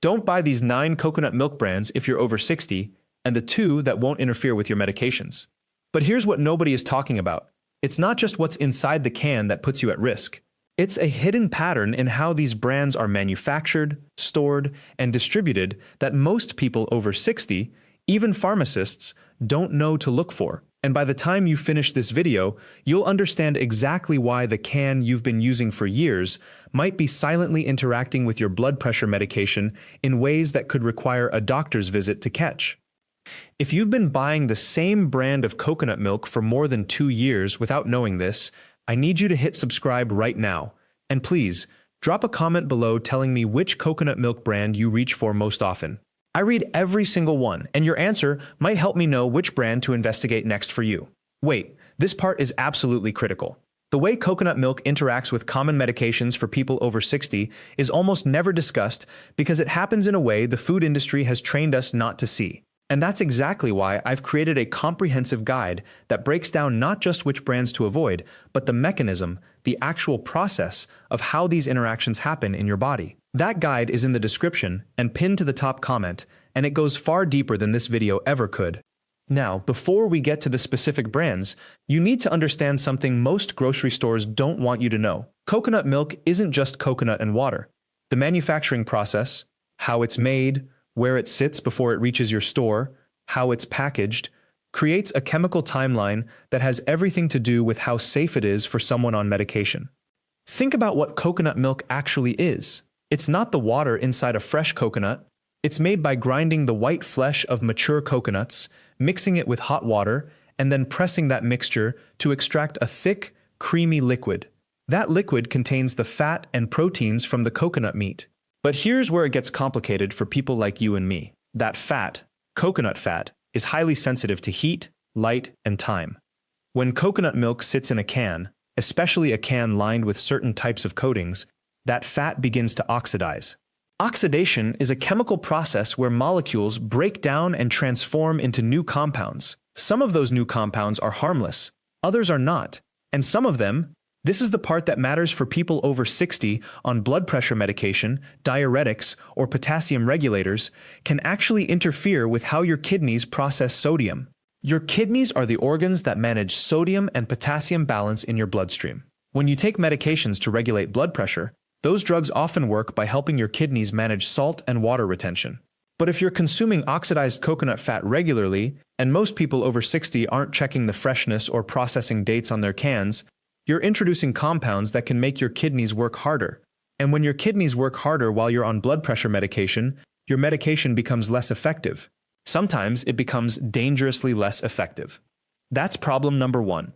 Don't buy these 9 coconut milk brands if you're over 60, and the 2 that won't interfere with your medications. But here's what nobody is talking about. It's not just what's inside the can that puts you at risk. It's a hidden pattern in how these brands are manufactured, stored, and distributed that most people over 60, even pharmacists, don't know to look for. And by the time you finish this video, you'll understand exactly why the can you've been using for years might be silently interacting with your blood pressure medication in ways that could require a doctor's visit to catch. If you've been buying the same brand of coconut milk for more than 2 years without knowing this, I need you to hit subscribe right now. And please, drop a comment below telling me which coconut milk brand you reach for most often. I read every single one, and your answer might help me know which brand to investigate next for you. Wait, this part is absolutely critical. The way coconut milk interacts with common medications for people over 60 is almost never discussed because it happens in a way the food industry has trained us not to see. And that's exactly why I've created a comprehensive guide that breaks down not just which brands to avoid, but the mechanism, the actual process of how these interactions happen in your body. That guide is in the description and pinned to the top comment, and it goes far deeper than this video ever could. Now, before we get to the specific brands, you need to understand something most grocery stores don't want you to know. Coconut milk isn't just coconut and water. The manufacturing process, how it's made, where it sits before it reaches your store, how it's packaged, creates a chemical timeline that has everything to do with how safe it is for someone on medication. Think about what coconut milk actually is. It's not the water inside a fresh coconut. It's made by grinding the white flesh of mature coconuts, mixing it with hot water, and then pressing that mixture to extract a thick, creamy liquid. That liquid contains the fat and proteins from the coconut meat. But here's where it gets complicated for people like you and me. That fat, coconut fat, is highly sensitive to heat, light, and time. When coconut milk sits in a can, especially a can lined with certain types of coatings, that fat begins to oxidize. Oxidation is a chemical process where molecules break down and transform into new compounds. Some of those new compounds are harmless, others are not, and some of them, this is the part that matters for people over 60 on blood pressure medication, diuretics, or potassium regulators, can actually interfere with how your kidneys process sodium. Your kidneys are the organs that manage sodium and potassium balance in your bloodstream. When you take medications to regulate blood pressure, those drugs often work by helping your kidneys manage salt and water retention. But if you're consuming oxidized coconut fat regularly, and most people over 60 aren't checking the freshness or processing dates on their cans, you're introducing compounds that can make your kidneys work harder. And when your kidneys work harder while you're on blood pressure medication, your medication becomes less effective. Sometimes it becomes dangerously less effective. That's problem number 1.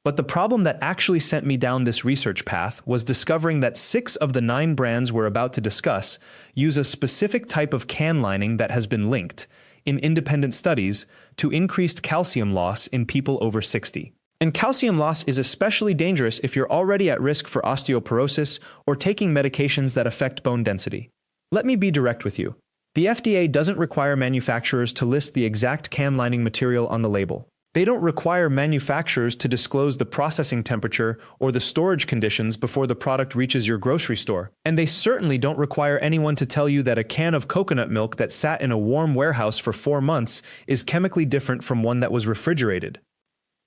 But the problem that actually sent me down this research path was discovering that 6 of the 9 brands we're about to discuss use a specific type of can lining that has been linked, in independent studies, to increased calcium loss in people over 60. And calcium loss is especially dangerous if you're already at risk for osteoporosis or taking medications that affect bone density. Let me be direct with you. The FDA doesn't require manufacturers to list the exact can lining material on the label. They don't require manufacturers to disclose the processing temperature or the storage conditions before the product reaches your grocery store. And they certainly don't require anyone to tell you that a can of coconut milk that sat in a warm warehouse for 4 months is chemically different from one that was refrigerated.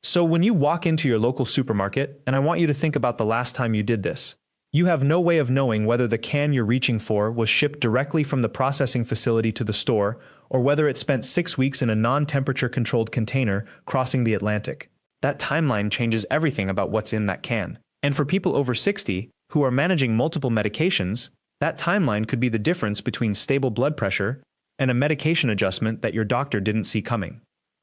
So when you walk into your local supermarket, and I want you to think about the last time you did this, you have no way of knowing whether the can you're reaching for was shipped directly from the processing facility to the store, or whether it spent 6 weeks in a non-temperature controlled container crossing the Atlantic. That timeline changes everything about what's in that can. And for people over 60, who are managing multiple medications, that timeline could be the difference between stable blood pressure and a medication adjustment that your doctor didn't see coming.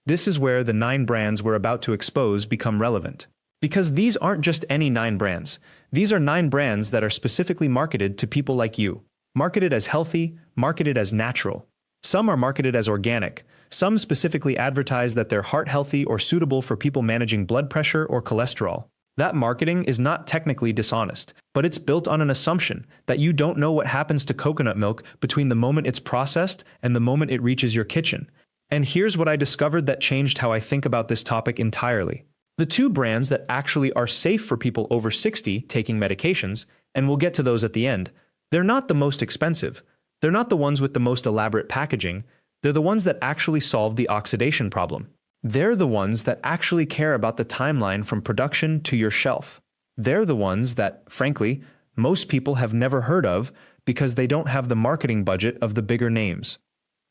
This is where the 9 brands we're about to expose become relevant. Because these aren't just any 9 brands. These are 9 brands that are specifically marketed to people like you. Marketed as healthy, marketed as natural. Some are marketed as organic. Some specifically advertise that they're heart healthy or suitable for people managing blood pressure or cholesterol. That marketing is not technically dishonest, but it's built on an assumption that you don't know what happens to coconut milk between the moment it's processed and the moment it reaches your kitchen. And here's what I discovered that changed how I think about this topic entirely. The 2 brands that actually are safe for people over 60 taking medications, and we'll get to those at the end, they're not the most expensive, They're not the ones with the most elaborate packaging, they're the ones that actually solve the oxidation problem. They're the ones that actually care about the timeline from production to your shelf. They're the ones that, frankly, most people have never heard of because they don't have the marketing budget of the bigger names.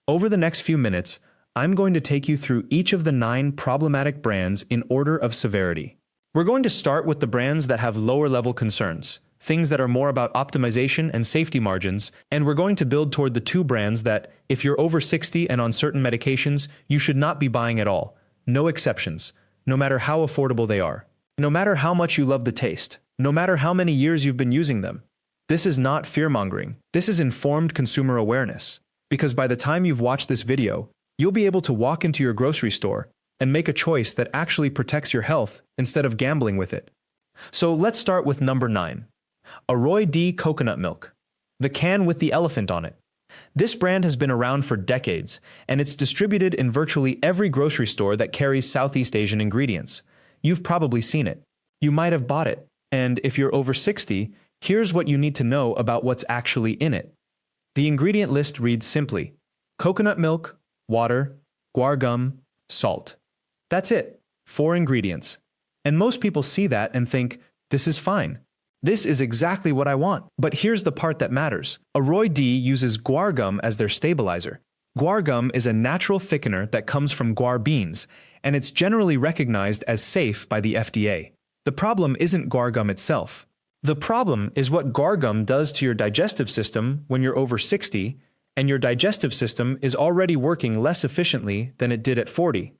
Over the next few minutes, I'm going to take you through each of the 9 problematic brands in order of severity. We're going to start with the brands that have lower-level concerns, things that are more about optimization and safety margins, and we're going to build toward the 2 brands that, if you're over 60 and on certain medications, you should not be buying at all. No exceptions, no matter how affordable they are. No matter how much you love the taste. No matter how many years you've been using them. This is not fear-mongering. This is informed consumer awareness. Because by the time you've watched this video, you'll be able to walk into your grocery store and make a choice that actually protects your health instead of gambling with it. So let's start with number 9. Aroy D Coconut Milk. The can with the elephant on it. This brand has been around for decades, and it's distributed in virtually every grocery store that carries Southeast Asian ingredients. You've probably seen it. You might have bought it. And if you're over 60, here's what you need to know about what's actually in it. The ingredient list reads simply: coconut milk, water, guar gum, salt. That's it. 4 ingredients. And most people see that and think, this is fine. This is exactly what I want. But here's the part that matters. Aroy D uses guar gum as their stabilizer. Guar gum is a natural thickener that comes from guar beans, and it's generally recognized as safe by the FDA. The problem isn't guar gum itself. The problem is what guar gum does to your digestive system when you're over 60, and your digestive system is already working less efficiently than it did at 40.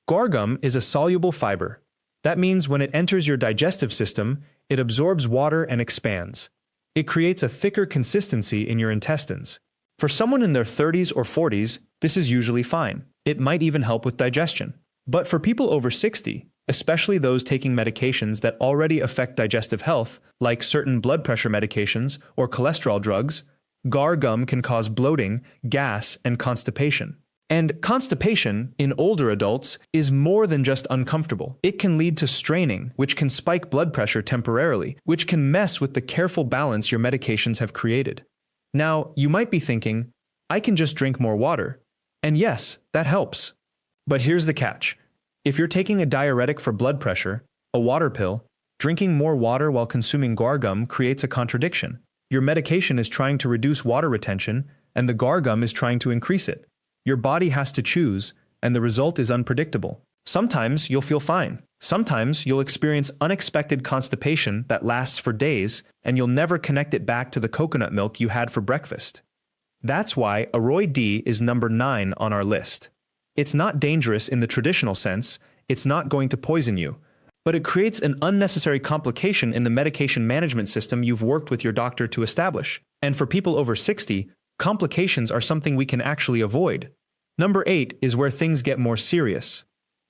Guar gum is a soluble fiber. That means when it enters your digestive system, it absorbs water and expands. It creates a thicker consistency in your intestines. For someone in their 30s or 40s, this is usually fine. It might even help with digestion. But for people over 60, especially those taking medications that already affect digestive health, like certain blood pressure medications or cholesterol drugs, guar gum can cause bloating, gas, and constipation. And constipation, in older adults, is more than just uncomfortable. It can lead to straining, which can spike blood pressure temporarily, which can mess with the careful balance your medications have created. Now, you might be thinking, I can just drink more water. And yes, that helps. But here's the catch. If you're taking a diuretic for blood pressure, a water pill, drinking more water while consuming guar gum creates a contradiction. Your medication is trying to reduce water retention, and the guar gum is trying to increase it. Your body has to choose, and the result is unpredictable. Sometimes you'll feel fine. Sometimes you'll experience unexpected constipation that lasts for days, and you'll never connect it back to the coconut milk you had for breakfast. That's why Aroy D is number 9 on our list. It's not dangerous in the traditional sense, it's not going to poison you, but it creates an unnecessary complication in the medication management system you've worked with your doctor to establish. And for people over 60, complications are something we can actually avoid. Number 8 is where things get more serious.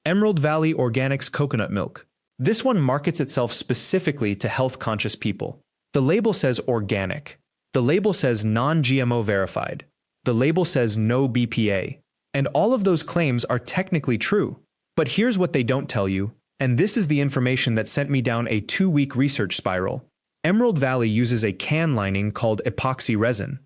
Emerald Valley Organics Coconut Milk. This one markets itself specifically to health-conscious people. The label says organic. The label says non-GMO verified. The label says no BPA. And all of those claims are technically true. But here's what they don't tell you, and this is the information that sent me down a 2-week research spiral. Emerald Valley uses a can lining called epoxy resin.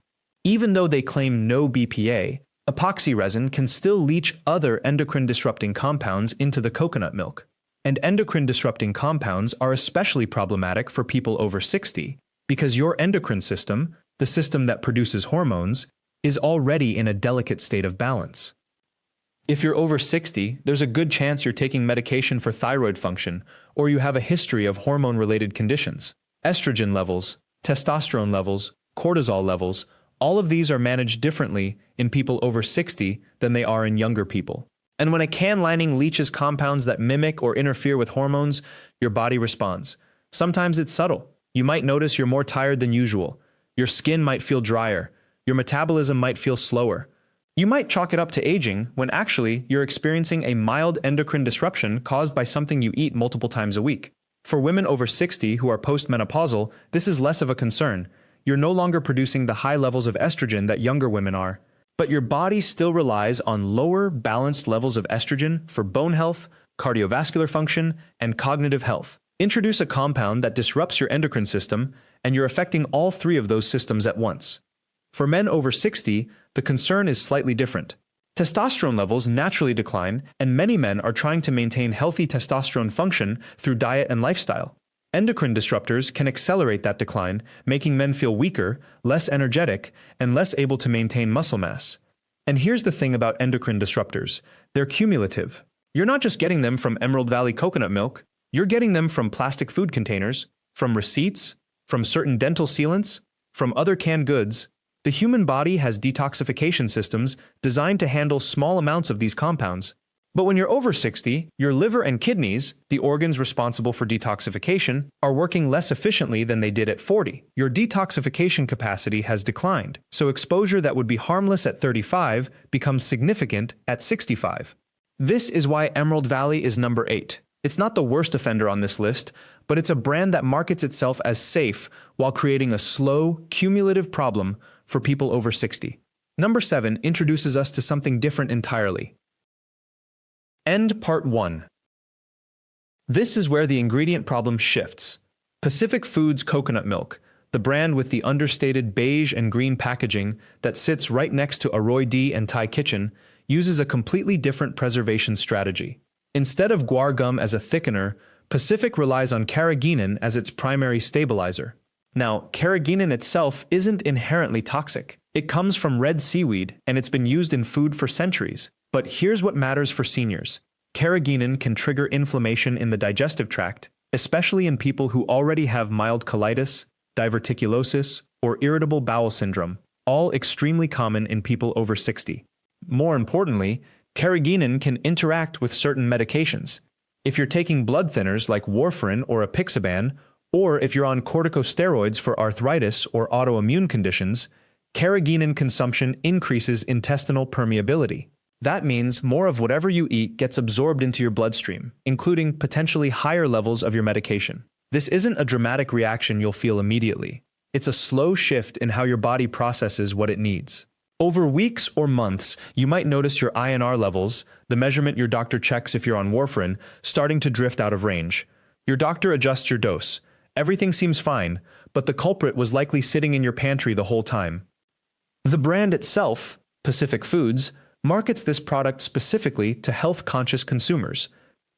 Even though they claim no BPA, epoxy resin can still leach other endocrine-disrupting compounds into the coconut milk. And endocrine-disrupting compounds are especially problematic for people over 60, because your endocrine system, the system that produces hormones, is already in a delicate state of balance. If you're over 60, there's a good chance you're taking medication for thyroid function, or you have a history of hormone-related conditions. Estrogen levels, testosterone levels, cortisol levels, all of these are managed differently in people over 60 than they are in younger people. And when a can lining leaches compounds that mimic or interfere with hormones, your body responds. Sometimes it's subtle. You might notice you're more tired than usual. Your skin might feel drier. Your metabolism might feel slower. You might chalk it up to aging when actually you're experiencing a mild endocrine disruption caused by something you eat multiple times a week. For women over 60 who are postmenopausal, this is less of a concern. You're no longer producing the high levels of estrogen that younger women are. But your body still relies on lower, balanced levels of estrogen for bone health, cardiovascular function, and cognitive health. Introduce a compound that disrupts your endocrine system, and you're affecting all 3 of those systems at once. For men over 60, the concern is slightly different. Testosterone levels naturally decline, and many men are trying to maintain healthy testosterone function through diet and lifestyle. Endocrine disruptors can accelerate that decline, making men feel weaker, less energetic, and less able to maintain muscle mass. And here's the thing about endocrine disruptors. They're cumulative. You're not just getting them from Emerald Valley coconut milk, you're getting them from plastic food containers, from receipts, from certain dental sealants, from other canned goods. The human body has detoxification systems designed to handle small amounts of these compounds. But when you're over 60, your liver and kidneys, the organs responsible for detoxification, are working less efficiently than they did at 40. Your detoxification capacity has declined, so exposure that would be harmless at 35 becomes significant at 65. This is why Emerald Valley is number 8. It's not the worst offender on this list, but it's a brand that markets itself as safe while creating a slow, cumulative problem for people over 60. Number 7 introduces us to something different entirely. End Part 1. This is where the ingredient problem shifts. Pacific Foods coconut milk, the brand with the understated beige and green packaging that sits right next to Aroy D and Thai Kitchen, uses a completely different preservation strategy. Instead of guar gum as a thickener, Pacific relies on carrageenan as its primary stabilizer. Now, carrageenan itself isn't inherently toxic. It comes from red seaweed, and it's been used in food for centuries. But here's what matters for seniors. Carrageenan can trigger inflammation in the digestive tract, especially in people who already have mild colitis, diverticulosis, or irritable bowel syndrome, all extremely common in people over 60. More importantly, carrageenan can interact with certain medications. If you're taking blood thinners like warfarin or apixaban, or if you're on corticosteroids for arthritis or autoimmune conditions, carrageenan consumption increases intestinal permeability. That means more of whatever you eat gets absorbed into your bloodstream, including potentially higher levels of your medication. This isn't a dramatic reaction you'll feel immediately. It's a slow shift in how your body processes what it needs. Over weeks or months, you might notice your INR levels, the measurement your doctor checks if you're on warfarin, starting to drift out of range. Your doctor adjusts your dose. Everything seems fine, but the culprit was likely sitting in your pantry the whole time. The brand itself, Pacific Foods, markets this product specifically to health-conscious consumers.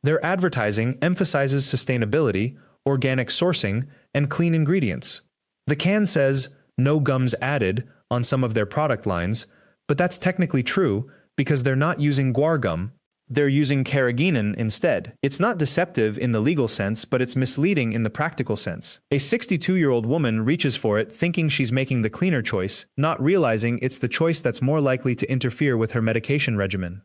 Their advertising emphasizes sustainability, organic sourcing, and clean ingredients. The can says, "No gums added," on some of their product lines, but that's technically true because they're not using guar gum, they're using carrageenan instead. It's not deceptive in the legal sense, but it's misleading in the practical sense. A 62-year-old woman reaches for it thinking she's making the cleaner choice, not realizing it's the choice that's more likely to interfere with her medication regimen.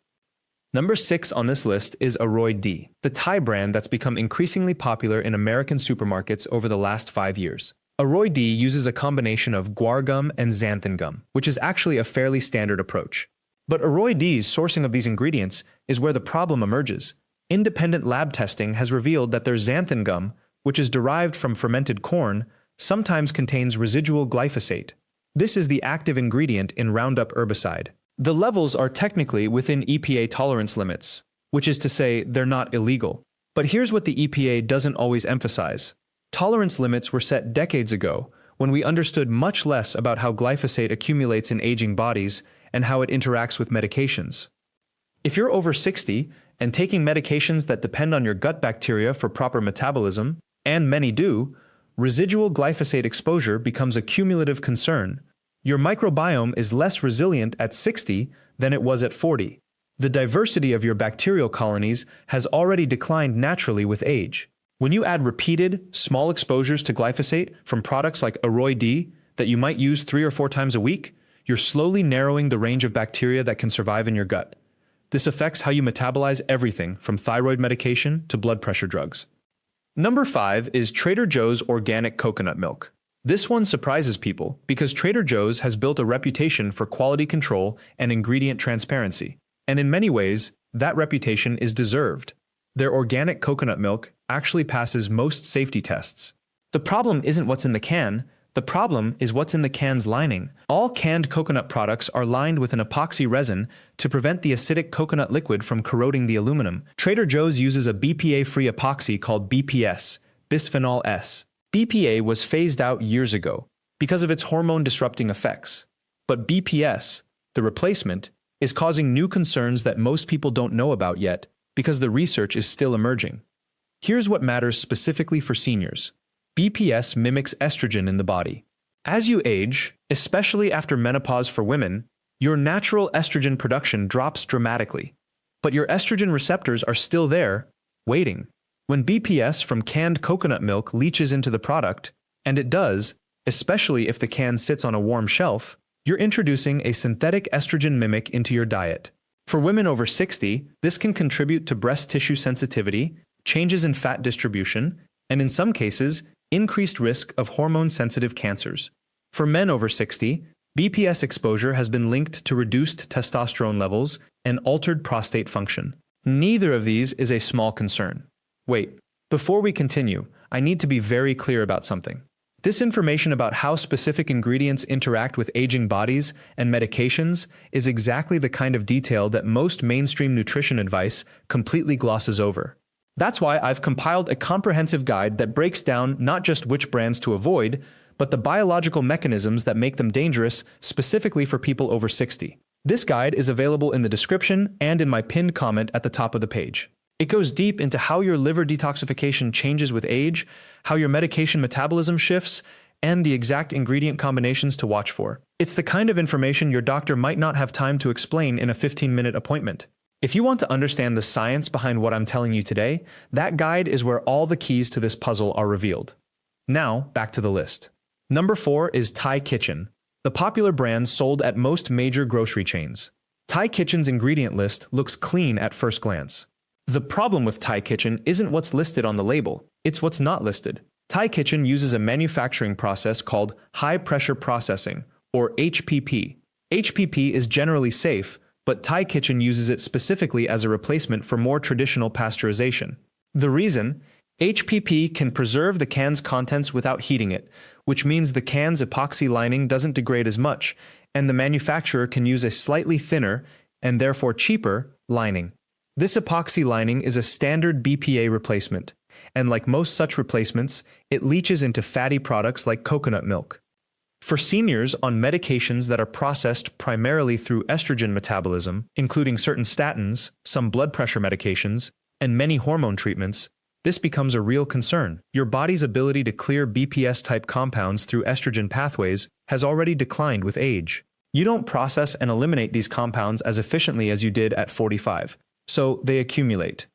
Number 6 on this list is Aroy D, the Thai brand that's become increasingly popular in American supermarkets over the last 5 years. Aroy D uses a combination of guar gum and xanthan gum, which is actually a fairly standard approach. But Aroy D's sourcing of these ingredients is where the problem emerges. Independent lab testing has revealed that their xanthan gum, which is derived from fermented corn, sometimes contains residual glyphosate. This is the active ingredient in Roundup herbicide. The levels are technically within EPA tolerance limits, which is to say they're not illegal. But here's what the EPA doesn't always emphasize. Tolerance limits were set decades ago, when we understood much less about how glyphosate accumulates in aging bodies and how it interacts with medications. If you're over 60 and taking medications that depend on your gut bacteria for proper metabolism, and many do, residual glyphosate exposure becomes a cumulative concern. Your microbiome is less resilient at 60 than it was at 40. The diversity of your bacterial colonies has already declined naturally with age. When you add repeated, small exposures to glyphosate from products like Aroy D that you might use 3 or 4 times a week, you're slowly narrowing the range of bacteria that can survive in your gut. This affects how you metabolize everything from thyroid medication to blood pressure drugs. Number 5 is Trader Joe's organic coconut milk. This one surprises people because Trader Joe's has built a reputation for quality control and ingredient transparency. And in many ways, that reputation is deserved. Their organic coconut milk actually passes most safety tests. The problem isn't what's in the can. The problem is what's in the can's lining. All canned coconut products are lined with an epoxy resin to prevent the acidic coconut liquid from corroding the aluminum. Trader Joe's uses a BPA-free epoxy called BPS, bisphenol S. BPA was phased out years ago because of its hormone-disrupting effects. But BPS, the replacement, is causing new concerns that most people don't know about yet because the research is still emerging. Here's what matters specifically for seniors. BPS mimics estrogen in the body. As you age, especially after menopause for women, your natural estrogen production drops dramatically. But your estrogen receptors are still there, waiting. When BPS from canned coconut milk leaches into the product, and it does, especially if the can sits on a warm shelf, you're introducing a synthetic estrogen mimic into your diet. For women over 60, this can contribute to breast tissue sensitivity, changes in fat distribution, and in some cases, increased risk of hormone-sensitive cancers. For men over 60, BPS exposure has been linked to reduced testosterone levels and altered prostate function. Neither of these is a small concern. Wait, before we continue, I need to be very clear about something. This information about how specific ingredients interact with aging bodies and medications is exactly the kind of detail that most mainstream nutrition advice completely glosses over. That's why I've compiled a comprehensive guide that breaks down not just which brands to avoid, but the biological mechanisms that make them dangerous specifically for people over 60. This guide is available in the description and in my pinned comment at the top of the page. It goes deep into how your liver detoxification changes with age, how your medication metabolism shifts, and the exact ingredient combinations to watch for. It's the kind of information your doctor might not have time to explain in a 15-minute appointment. If you want to understand the science behind what I'm telling you today, that guide is where all the keys to this puzzle are revealed. Now, back to the list. Number 4 is Thai Kitchen, the popular brand sold at most major grocery chains. Thai Kitchen's ingredient list looks clean at first glance. The problem with Thai Kitchen isn't what's listed on the label, it's what's not listed. Thai Kitchen uses a manufacturing process called high-pressure processing, or HPP. HPP is generally safe, but Thai Kitchen uses it specifically as a replacement for more traditional pasteurization. The reason? HPP can preserve the can's contents without heating it, which means the can's epoxy lining doesn't degrade as much, and the manufacturer can use a slightly thinner, and therefore cheaper, lining. This epoxy lining is a standard BPA replacement, and like most such replacements, it leaches into fatty products like coconut milk. For seniors on medications that are processed primarily through estrogen metabolism, including certain statins, some blood pressure medications, and many hormone treatments, this becomes a real concern. Your body's ability to clear BPS-type compounds through estrogen pathways has already declined with age. You don't process and eliminate these compounds as efficiently as you did at 45. So they accumulate.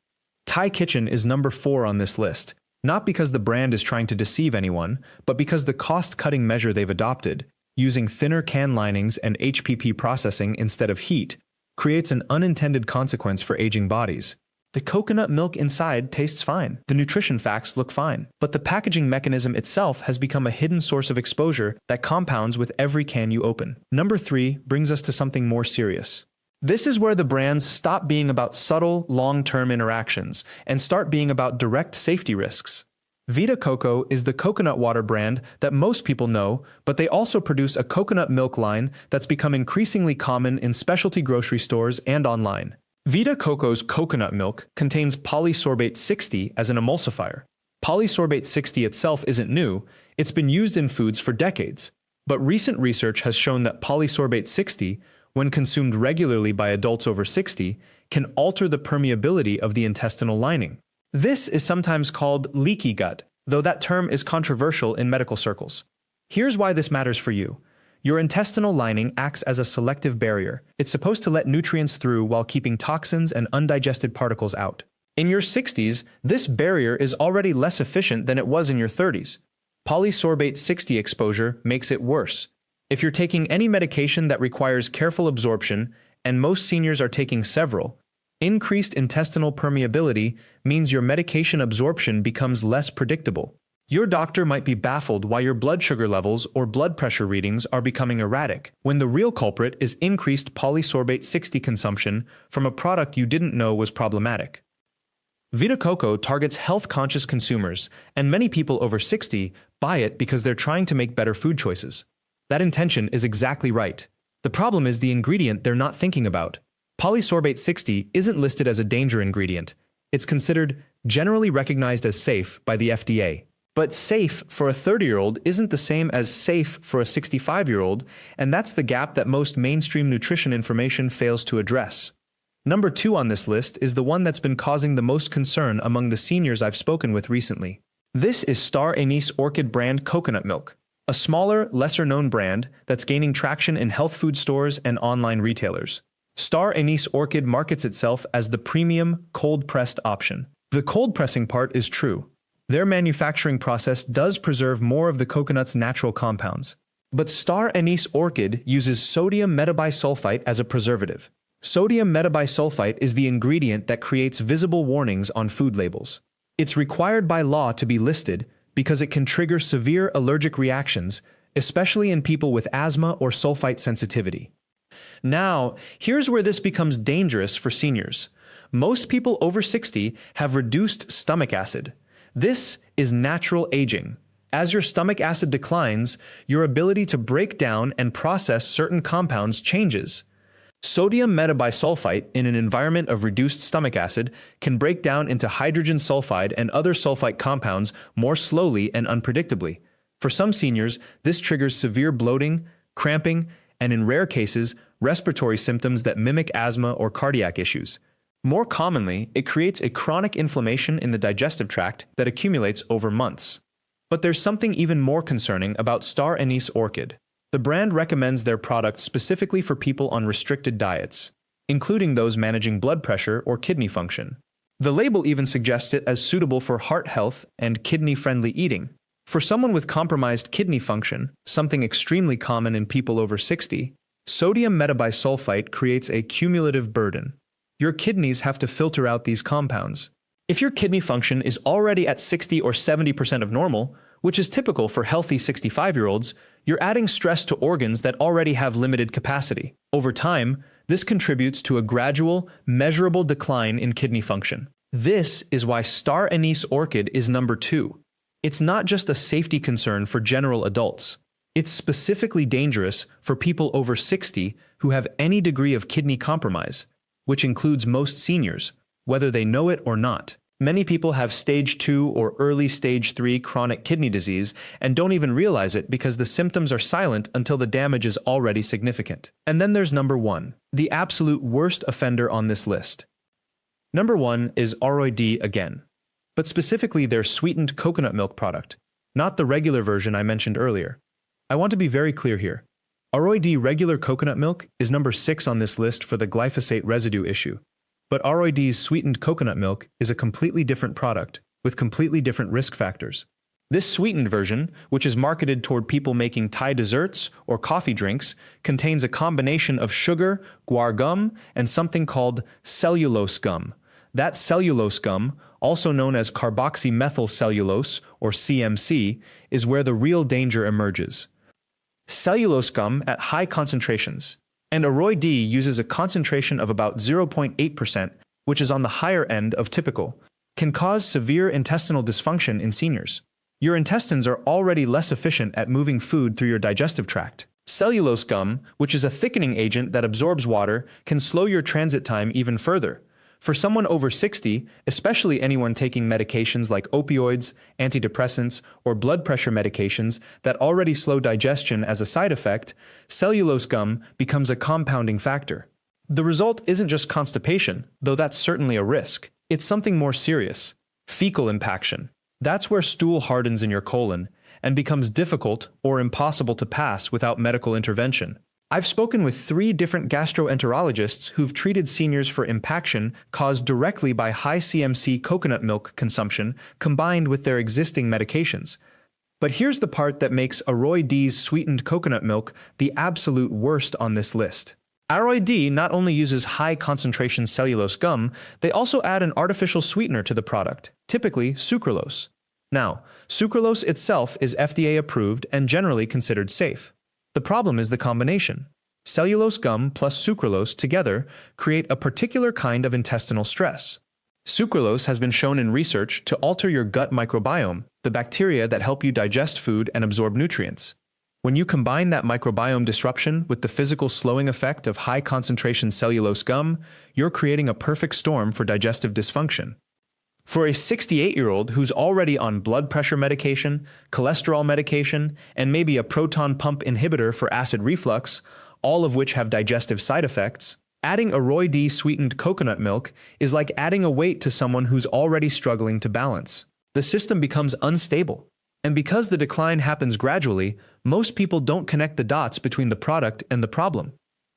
Thai Kitchen is number 4 on this list, not because the brand is trying to deceive anyone, but because the cost-cutting measure they've adopted, using thinner can linings and HPP processing instead of heat, creates an unintended consequence for aging bodies. The coconut milk inside tastes fine, the nutrition facts look fine, but the packaging mechanism itself has become a hidden source of exposure that compounds with every can you open. Number 3 brings us to something more serious. This is where the brands stop being about subtle, long-term interactions and start being about direct safety risks. Vita Coco is the coconut water brand that most people know, but they also produce a coconut milk line that's become increasingly common in specialty grocery stores and online. Vita Coco's coconut milk contains polysorbate 60 as an emulsifier. Polysorbate 60 itself isn't new, it's been used in foods for decades. But recent research has shown that polysorbate 60, when consumed regularly by adults over 60, can alter the permeability of the intestinal lining. This is sometimes called leaky gut, though that term is controversial in medical circles. Here's why this matters for you. Your intestinal lining acts as a selective barrier. It's supposed to let nutrients through while keeping toxins and undigested particles out. In your 60s, this barrier is already less efficient than it was in your 30s. Polysorbate 60 exposure makes it worse. If you're taking any medication that requires careful absorption, and most seniors are taking several, increased intestinal permeability means your medication absorption becomes less predictable. Your doctor might be baffled why your blood sugar levels or blood pressure readings are becoming erratic, when the real culprit is increased polysorbate 60 consumption from a product you didn't know was problematic. Vita Coco targets health-conscious consumers, and many people over 60 buy it because they're trying to make better food choices. That intention is exactly right. The problem is the ingredient they're not thinking about. Polysorbate 60 isn't listed as a danger ingredient. It's considered generally recognized as safe by the FDA. But safe for a 30-year-old isn't the same as safe for a 65-year-old, and that's the gap that most mainstream nutrition information fails to address. Number 2 on this list is the one that's been causing the most concern among the seniors I've spoken with recently. This is Star Anise Orchid brand coconut milk, a smaller, lesser-known brand that's gaining traction in health food stores and online retailers. Star Anise Orchid markets itself as the premium, cold-pressed option. The cold pressing part is true. Their manufacturing process does preserve more of the coconut's natural compounds. But Star Anise Orchid uses sodium metabisulfite as a preservative. Sodium metabisulfite is the ingredient that creates visible warnings on food labels. It's required by law to be listed because it can trigger severe allergic reactions, especially in people with asthma or sulfite sensitivity. Now, here's where this becomes dangerous for seniors. Most people over 60 have reduced stomach acid. This is natural aging. As your stomach acid declines, your ability to break down and process certain compounds changes. Sodium metabisulfite in an environment of reduced stomach acid can break down into hydrogen sulfide and other sulfite compounds more slowly and unpredictably. For some seniors, this triggers severe bloating, cramping, and in rare cases, respiratory symptoms that mimic asthma or cardiac issues. More commonly, it creates a chronic inflammation in the digestive tract that accumulates over months. But there's something even more concerning about Star Anise Orchid. The brand recommends their product specifically for people on restricted diets, including those managing blood pressure or kidney function. The label even suggests it as suitable for heart health and kidney-friendly eating. For someone with compromised kidney function, something extremely common in people over 60, sodium metabisulfite creates a cumulative burden. Your kidneys have to filter out these compounds. If your kidney function is already at 60 or 70% of normal, which is typical for healthy 65-year-olds, you're adding stress to organs that already have limited capacity. Over time, this contributes to a gradual, measurable decline in kidney function. This is why Star Anise Orchid is number 2. It's not just a safety concern for general adults. It's specifically dangerous for people over 60 who have any degree of kidney compromise, which includes most seniors, whether they know it or not. Many people have stage 2 or early stage 3 chronic kidney disease and don't even realize it because the symptoms are silent until the damage is already significant. And then there's number 1, the absolute worst offender on this list. Number 1 is Aroid again, but specifically their sweetened coconut milk product, not the regular version I mentioned earlier. I want to be very clear here. Aroid regular coconut milk is number 6 on this list for the glyphosate residue issue. But Aroid's sweetened coconut milk is a completely different product, with completely different risk factors. This sweetened version, which is marketed toward people making Thai desserts or coffee drinks, contains a combination of sugar, guar gum, and something called cellulose gum. That cellulose gum, also known as carboxymethyl cellulose, or CMC, is where the real danger emerges. Cellulose gum at high concentrations, and Aroid uses a concentration of about 0.8%, which is on the higher end of typical, can cause severe intestinal dysfunction in seniors. Your intestines are already less efficient at moving food through your digestive tract. Cellulose gum, which is a thickening agent that absorbs water, can slow your transit time even further. For someone over 60, especially anyone taking medications like opioids, antidepressants, or blood pressure medications that already slow digestion as a side effect, cellulose gum becomes a compounding factor. The result isn't just constipation, though that's certainly a risk. It's something more serious: fecal impaction. That's where stool hardens in your colon and becomes difficult or impossible to pass without medical intervention. I've spoken with 3 different gastroenterologists who've treated seniors for impaction caused directly by high CMC coconut milk consumption combined with their existing medications. But here's the part that makes Aroid's sweetened coconut milk the absolute worst on this list. Aroid not only uses high concentration cellulose gum, they also add an artificial sweetener to the product, typically sucralose. Now, sucralose itself is FDA approved and generally considered safe. The problem is the combination. Cellulose gum plus sucralose together create a particular kind of intestinal stress. Sucralose has been shown in research to alter your gut microbiome, the bacteria that help you digest food and absorb nutrients. When you combine that microbiome disruption with the physical slowing effect of high-concentration cellulose gum, you're creating a perfect storm for digestive dysfunction. For a 68-year-old who's already on blood pressure medication, cholesterol medication, and maybe a proton pump inhibitor for acid reflux, all of which have digestive side effects, adding Aroy D sweetened coconut milk is like adding a weight to someone who's already struggling to balance. The system becomes unstable. And because the decline happens gradually, most people don't connect the dots between the product and the problem.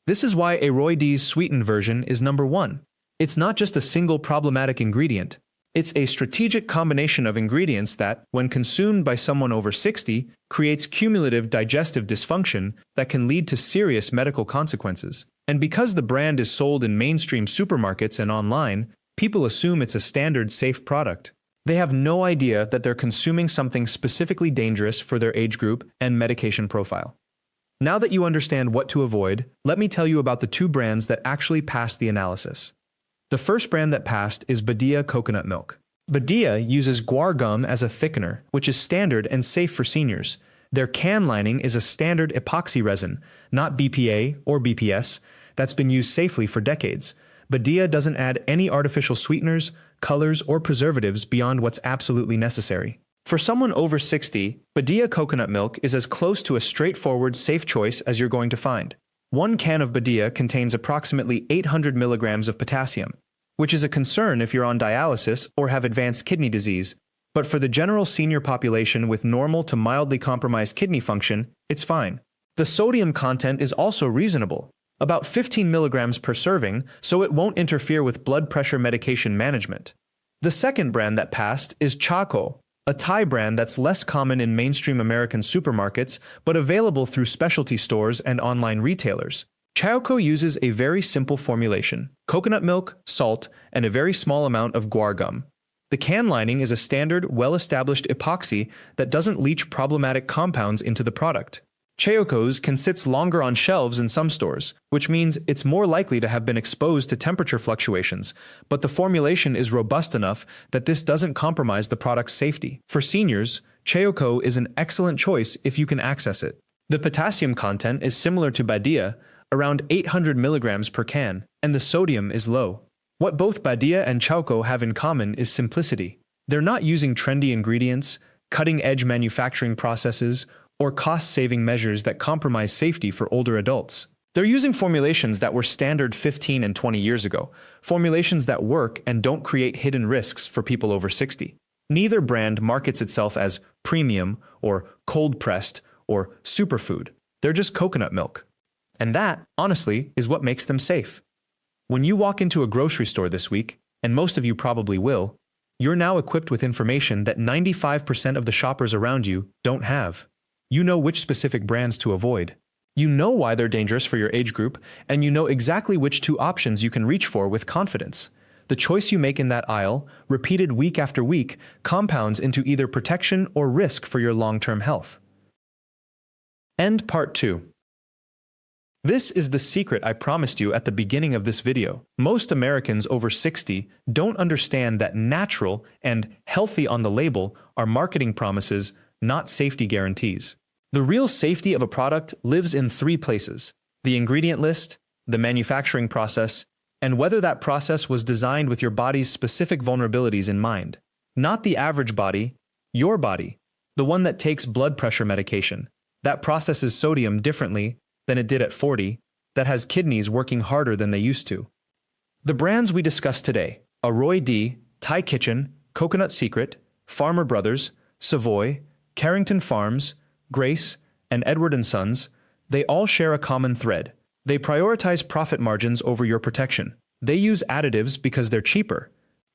This is why Aroy D's sweetened version is number one. It's not just a single problematic ingredient. It's a strategic combination of ingredients that, when consumed by someone over 60, creates cumulative digestive dysfunction that can lead to serious medical consequences. And because the brand is sold in mainstream supermarkets and online, people assume it's a standard safe product. They have no idea that they're consuming something specifically dangerous for their age group and medication profile. Now that you understand what to avoid, let me tell you about the two brands that actually passed the analysis. The first brand that passed is Badia Coconut Milk. Badia uses guar gum as a thickener, which is standard and safe for seniors. Their can lining is a standard epoxy resin, not BPA or BPS, that's been used safely for decades. Badia doesn't add any artificial sweeteners, colors, or preservatives beyond what's absolutely necessary. For someone over 60, Badia coconut milk is as close to a straightforward, safe choice as you're going to find. One can of Badia contains approximately 800 milligrams of potassium, which is a concern if you're on dialysis or have advanced kidney disease, but for the general senior population with normal to mildly compromised kidney function, it's fine. The sodium content is also reasonable, about 15 milligrams per serving, so it won't interfere with blood pressure medication management. The second brand that passed is Choco, a Thai brand that's less common in mainstream American supermarkets but available through specialty stores and online retailers. Choco uses a very simple formulation: coconut milk, salt, and a very small amount of guar gum. The can lining is a standard, well-established epoxy that doesn't leach problematic compounds into the product. Choco's can sit longer on shelves in some stores, which means it's more likely to have been exposed to temperature fluctuations, but the formulation is robust enough that this doesn't compromise the product's safety. For seniors, Choco is an excellent choice if you can access it. The potassium content is similar to Badia, around 800 milligrams per can, and the sodium is low. What both Badia and Choco have in common is simplicity. They're not using trendy ingredients, cutting-edge manufacturing processes, or cost-saving measures that compromise safety for older adults. They're using formulations that were standard 15 and 20 years ago, formulations that work and don't create hidden risks for people over 60. Neither brand markets itself as premium or cold-pressed or superfood. They're just coconut milk. And that, honestly, is what makes them safe. When you walk into a grocery store this week, and most of you probably will, you're now equipped with information that 95% of the shoppers around you don't have. You know which specific brands to avoid. You know why they're dangerous for your age group, and you know exactly which two options you can reach for with confidence. The choice you make in that aisle, repeated week after week, compounds into either protection or risk for your long-term health. End part 2. This is the secret I promised you at the beginning of this video. Most Americans over 60 don't understand that natural and healthy on the label are marketing promises, not safety guarantees. The real safety of a product lives in 3 places: the ingredient list, the manufacturing process, and whether that process was designed with your body's specific vulnerabilities in mind. Not the average body, your body, the one that takes blood pressure medication, that processes sodium differently than it did at 40, that has kidneys working harder than they used to. The brands we discussed today, Aroy D, Thai Kitchen, Coconut Secret, Farmer Brothers, Savoy, Carrington Farms, Grace, and Edward & Sons, they all share a common thread. They prioritize profit margins over your protection. They use additives because they're cheaper.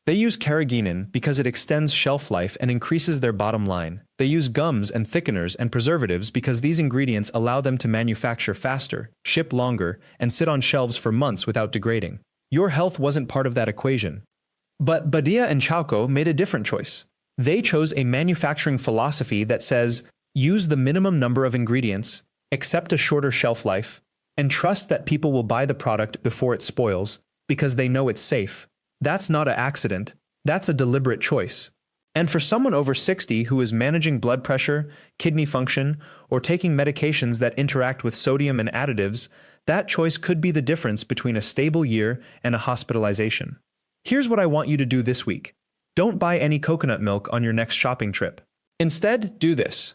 They use carrageenan because it extends shelf life and increases their bottom line. They use gums and thickeners and preservatives because these ingredients allow them to manufacture faster, ship longer, and sit on shelves for months without degrading. Your health wasn't part of that equation. But Badia and Choco made a different choice. They chose a manufacturing philosophy that says, use the minimum number of ingredients, accept a shorter shelf life, and trust that people will buy the product before it spoils because they know it's safe. That's not an accident. That's a deliberate choice. And for someone over 60 who is managing blood pressure, kidney function, or taking medications that interact with sodium and additives, that choice could be the difference between a stable year and a hospitalization. Here's what I want you to do this week. Don't buy any coconut milk on your next shopping trip. Instead, do this.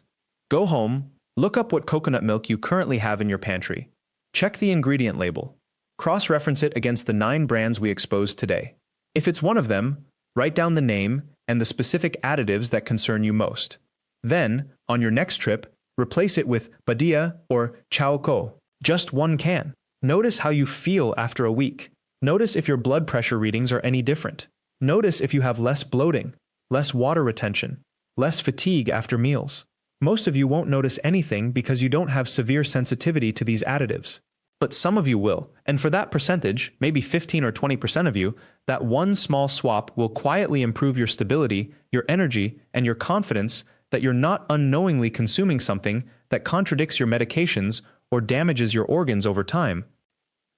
Go home, look up what coconut milk you currently have in your pantry. Check the ingredient label. Cross-reference it against the 9 brands we exposed today. If it's one of them, write down the name and the specific additives that concern you most. Then, on your next trip, replace it with Badia or Chaoco, just 1 can. Notice how you feel after a week. Notice if your blood pressure readings are any different. Notice if you have less bloating, less water retention, less fatigue after meals. Most of you won't notice anything because you don't have severe sensitivity to these additives. But some of you will, and for that percentage, maybe 15 or 20% of you, that one small swap will quietly improve your stability, your energy, and your confidence that you're not unknowingly consuming something that contradicts your medications or damages your organs over time.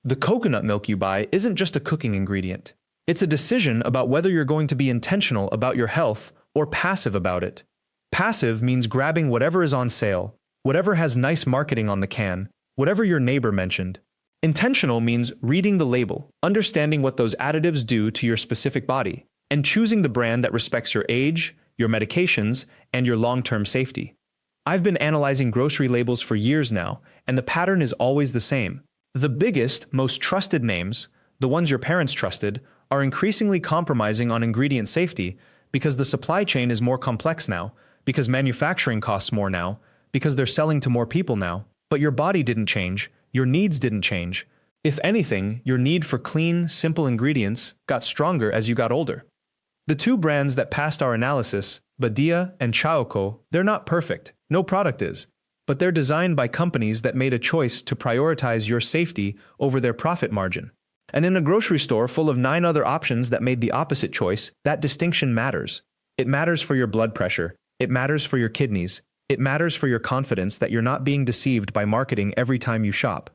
The coconut milk you buy isn't just a cooking ingredient. It's a decision about whether you're going to be intentional about your health or passive about it. Passive means grabbing whatever is on sale, whatever has nice marketing on the can, whatever your neighbor mentioned. Intentional means reading the label, understanding what those additives do to your specific body, and choosing the brand that respects your age, your medications, and your long-term safety. I've been analyzing grocery labels for years now, and the pattern is always the same. The biggest, most trusted names, the ones your parents trusted, are increasingly compromising on ingredient safety because the supply chain is more complex now, because manufacturing costs more now, because they're selling to more people now. But your body didn't change, your needs didn't change. If anything, your need for clean, simple ingredients got stronger as you got older. The 2 brands that passed our analysis, Badia and Chaoco, they're not perfect, no product is, but they're designed by companies that made a choice to prioritize your safety over their profit margin. And in a grocery store full of 9 other options that made the opposite choice, that distinction matters. It matters for your blood pressure, it matters for your kidneys, it matters for your confidence that you're not being deceived by marketing every time you shop.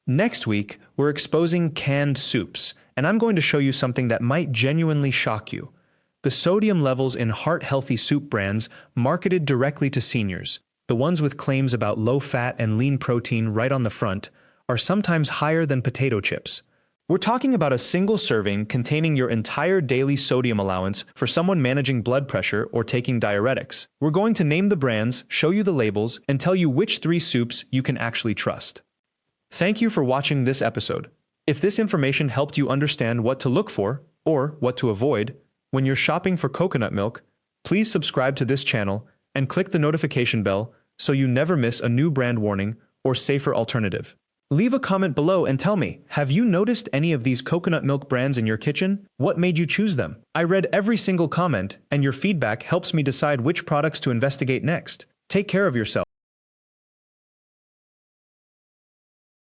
Next week, we're exposing canned soups, and I'm going to show you something that might genuinely shock you. The sodium levels in heart-healthy soup brands marketed directly to seniors, the ones with claims about low fat and lean protein right on the front, are sometimes higher than potato chips. We're talking about a single serving containing your entire daily sodium allowance for someone managing blood pressure or taking diuretics. We're going to name the brands, show you the labels, and tell you which 3 soups you can actually trust. Thank you for watching this episode. If this information helped you understand what to look for, or what to avoid, when you're shopping for coconut milk, please subscribe to this channel and click the notification bell so you never miss a new brand warning or safer alternative. Leave a comment below and tell me, have you noticed any of these coconut milk brands in your kitchen? What made you choose them? I read every single comment, and your feedback helps me decide which products to investigate next. Take care of yourself.